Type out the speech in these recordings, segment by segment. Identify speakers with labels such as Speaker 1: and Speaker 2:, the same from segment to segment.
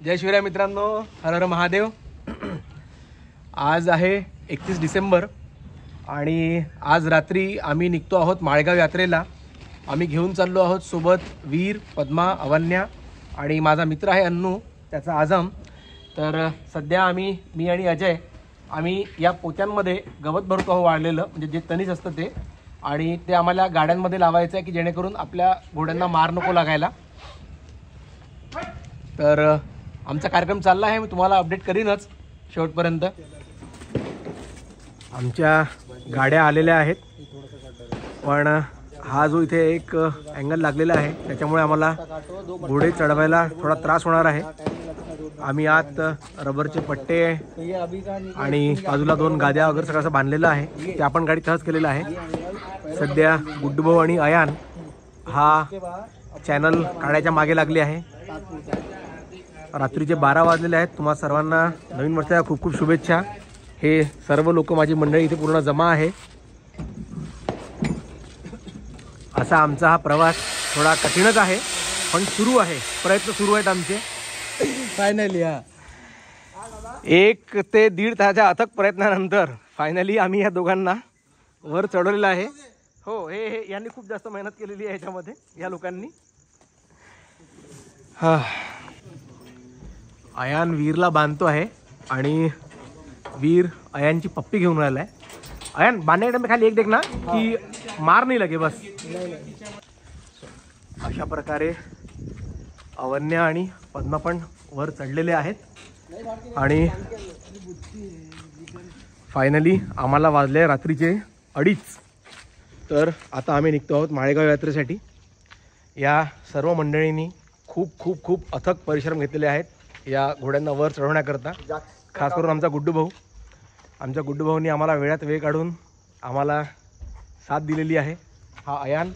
Speaker 1: जय शिवराय मित्रांनो, हर हर महादेव। आज आहे 31 डिसेंबर आणि आज रात्री आम्ही निघतो आहोत माळेगाव यात्रेला। आम्ही घेऊन चाललो आहोत सोबत वीर, पद्मा, अवन्या आणि माझा मित्र आहे अन्नू, त्याचा आझम। तर सध्या मी आणि अजय आम्ही या पोत्यांमध्ये गवत भरतो आहोत वाळलेलं, म्हणजे जे तणीच असतं ते, आणि ते आम्हाला गाड्यांमध्ये लावायचं आहे की जेणेकरून आपल्या घोड्यांना मार नको लागायला। तर आमचा कार्यक्रम चालला आहे, मी तुम्हाला अपडेट करीनच शेवटपर्यंत। आमच्या गाड्या आलेल्या आहेत, पण हा जो इथे एक अँगल लागलेला आहे त्याच्यामुळे आम्हाला घोडे चढवायला थोडा त्रास होणार आहे। आम्ही आत रबरचे पट्टे आणि बाजूला 2 गाद्या वगैरे सगळं असं बांधलेलं आहे, ते आपण गाडी सहज केलेलं आहे। सध्या गुड्डूभाऊ आणि अयान हा चॅनल काढायच्या मागे लागले आहे। रात्रीचे 12 वाजलेले आहेत। तुम्हा सर्वांना नवीन वर्षाच्या खूप खूप शुभेच्छा। हे सर्व लोक माझी मंडळी इथे पूर्ण जमा आहे। असा आमचा हा प्रवास थोडा कठीणच आहे, पण सुरू आहे, प्रयत्न सुरू आहेत आमचे। फायनली 1 ते 1.5 तासाच्या अथक प्रयत्नानंतर फायनली आम्ही या दोघांना वर चढवलेलं आहे। हो, हे यांनी खूप जास्त मेहनत केलेली आहे याच्यामध्ये, या लोकांनी। अयान वीरला बांधतो आहे आणि वीर अयानची पप्पी घेऊन राहिला आहे। अयान बांधने में खाली एक देखना कि मार नहीं लगे बस। अशा प्रकारे अवन्या आणि पद्मा पण वर चढलेले आहेत आणि फायनली आम्हाला वाजले रात्रीचे 2:30। तर आता आम्ही निघतो आहोत माळेगाव यात्रेसाठी। या सर्व मंडळींनी खूप खूप खूप अथक परिश्रम घेतलेले आहेत या घोड्यांना वर चढवण्याकरता। खास करून आमचा गुड्डू भाऊनी आम्हाला वेळात वेळ काढून आम्हाला साथ दिलेली आहे। हा अयान,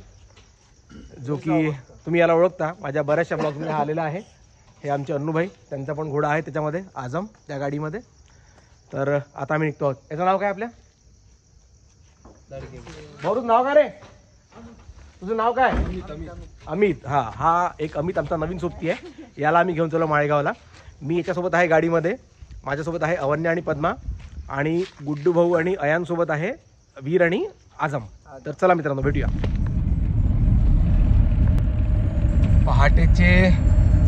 Speaker 1: जो की तुम्ही याला ओळखता, माझ्या बऱ्याचशा ब्लॉगमध्ये हा आलेला आहे। हे आमचे अन्नूभाई, त्यांचा पण घोडा आहे त्याच्यामध्ये, आझम, त्या गाडीमध्ये। तर आता आम्ही निघतो आहोत। याचं नाव काय आपल्या भाऊ? नाव काय रे तुझं? नाव काय? अमित। हा एक अमित आमचा नवीन सोबती आहे, याला आम्ही घेऊन चलो माळेगावला। मी याच्यासोबत आहे गाडीमध्ये, माझ्यासोबत आहे अवन्या आणि पद्मा, आणि गुड्डू भाऊ आणि अयान सोबत आहे वीर आणि आझम। तर चला मित्रांनो, भेटूया। पहाटेचे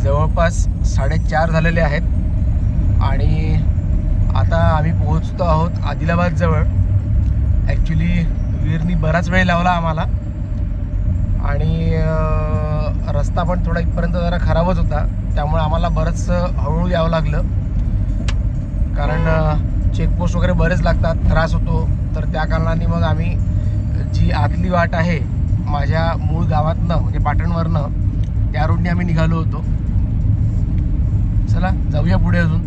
Speaker 1: जवळपास 4:30 झालेले आहेत आणि आता आम्ही पोहोचतो आहोत आदिलाबाद जवळ। ॲक्च्युली वीरनी बराच वेळ लावला आम्हाला आणि रस्ता पण थोडा इथपर्यंत जरा खराबच होता, त्यामुळे आम्हाला बरंच हळूहळू यावं लागलं, कारण चेकपोस्ट वगैरे बरेच लागतात, त्रास होतो। तर त्या कारणाने मग आम्ही जी आतली वाट आहे माझ्या मूळ गावातनं, म्हणजे पाटणवरनं, त्या रोडने आम्ही निघालो होतो। चला जाऊया पुढे अजून।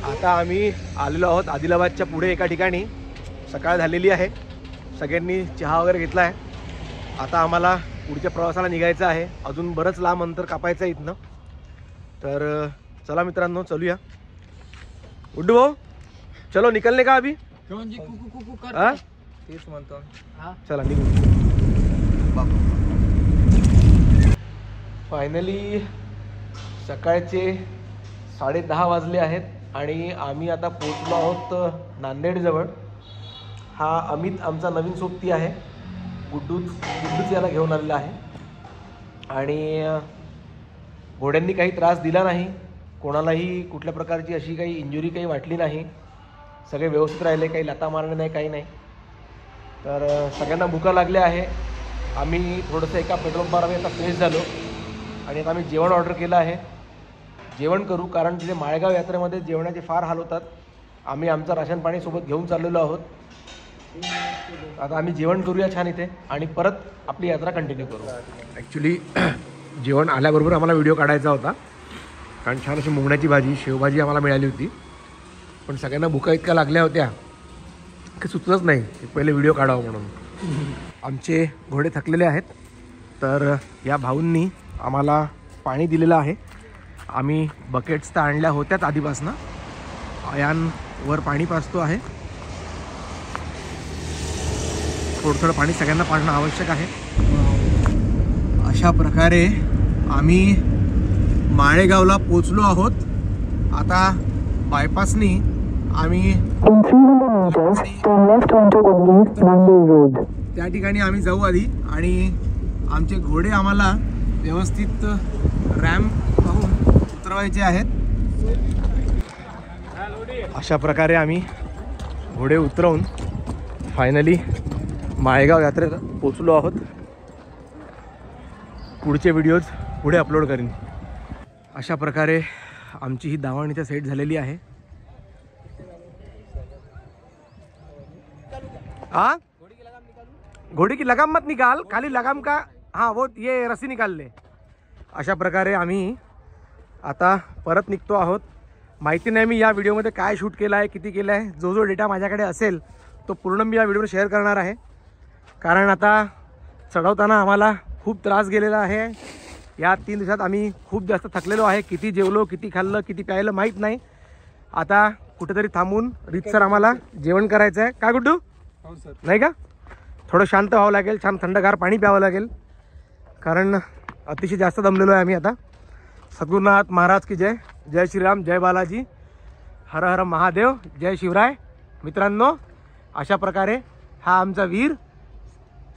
Speaker 1: आता आम्ही आलेलो आहोत आदिलाबादच्या पुढे एका ठिकाणी। सकाळ झालेली आहे, सगळ्यांनी चहा वगैरे घेतला आहे। आता आम्हाला पुढच्या प्रवासाला निघायचं आहे, अजून बरंच लांब अंतर कापायचं आहे इथनं। तर चला मित्रांनो, चलूया। गुड्डू भाऊ, चलो निकलने का अभी? चला निघू। फायनली सकाळचे 10:30 वाजले आहेत आणि आम्ही आता पोहोचलो आहोत नांदेड जवळ। हा अमित आमचा नवीन सोबती आहे, गुड्डूच याला घेऊन आलेला आहे। आणि घोड्यांनी काही त्रास दिला नाही, कोणालाही कुठल्या प्रकारची अशी काही इंजुरी काही वाटली नाही, सगळे व्यवस्थित राहिले, काही लाथा मारणे नाही, काही नाही। तर सगळ्यांना भुका लागल्या आहे। आम्ही थोडंसं एका पेट्रोल पंपावर आता फ्रेश झालो आणि आता आम्ही जेवण ऑर्डर केलं आहे, जेवण करू, कारण तिथे माळेगाव यात्रेमध्ये जेवणाचे फार हाल होतात। आम्ही आमचं राशन पाणी सोबत घेऊन चाललेलो आहोत। आता आम्ही जेवण करूया छान इथे आणि परत आपली यात्रा कंटिन्यू करू। ॲक्च्युली जेवण आल्याबरोबर आम्हाला व्हिडिओ काढायचा होता, कारण छान अशी मुंगण्याची भाजी, शेवभाजी आम्हाला मिळाली होती, पण सगळ्यांना भुका इतक्या लागल्या होत्या की सुचलंच नाही की पहिले व्हिडिओ काढावं म्हणून। आमचे घोडे थकलेले आहेत, तर या भाऊंनी आम्हाला पाणी दिलेलं आहे। आम्ही बकेट्स तर आणल्या होत्याच आधीपासून। अयान वर पाणी पाजतो आहे, थोडं पाणी सगळ्यांना पाजणं आवश्यक आहे। अशा प्रकारे आम्ही माळेगावला पोचलो आहोत. आता बायपासनी आम्ही त्या ठिकाणी आम्ही जाऊ आधी आणि आमचे घोडे आम्हाला व्यवस्थित रॅम्प पाहून उतरवायचे आहेत. अशा प्रकारे आम्ही घोडे उतरवून फायनली माळेगाव यात्रेत पोचलो आहोत. पुढचे व्हिडिओज पुढे अपलोड करीन. अशा प्रकारे आमची ही दावण इथे सेट झालेली आहे. हाँ घोड़ी की लगाम मत निकाल, खाली लगाम का हाँ वो ये रस्सी निकाल ले. अशा प्रकारे आम्ही आता परत निघतो आहोत. माहिती नाही मी या व्हिडिओमध्ये काय शूट केलं आहे, किती केलं आहे. जो डेटा माझ्याकडे असेल तो पूर्ण मी या व्हिडिओवर शेअर करणार आहे. कारण आता चढवताना आम्हाला खूप त्रास गेलेला आहे. या 3 दिवसात आम्ही खूप जास्त थकलेलो आहे. किती जेवलो, किती खाल्लं, किती प्यायलं माहीत नाही. आता कुठेतरी थांबून रीतसर आम्हाला जेवण करायचं आहे. काय गुड्डू? नाही का? थोडं शांत व्हावं लागेल, छान थंडगार पाणी प्यावं लागेल. कारण अतिशय जास्त दमलेलो आहे आम्ही आता. सद्गुरुनाथ महाराज की जय. जय श्रीराम, जय बालाजी, हर हर महादेव, जय शिवराय. मित्रांनो, अशा प्रकारे हा आमचा वीर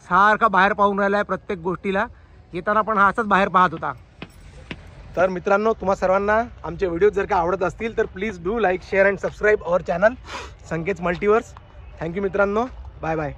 Speaker 1: सारखा बाहेर पाहून राहिला आहे प्रत्येक गोष्टीला. येताना पण हा असंच बाहेर पाहत होता. तर मित्रांनो, तुम्हा सर्वांना आमचे व्हिडिओ जर का आवडत असतील तर please do like, share and subscribe our channel Sanket multiverse. Thank you मित्रांनो, बाय बाय.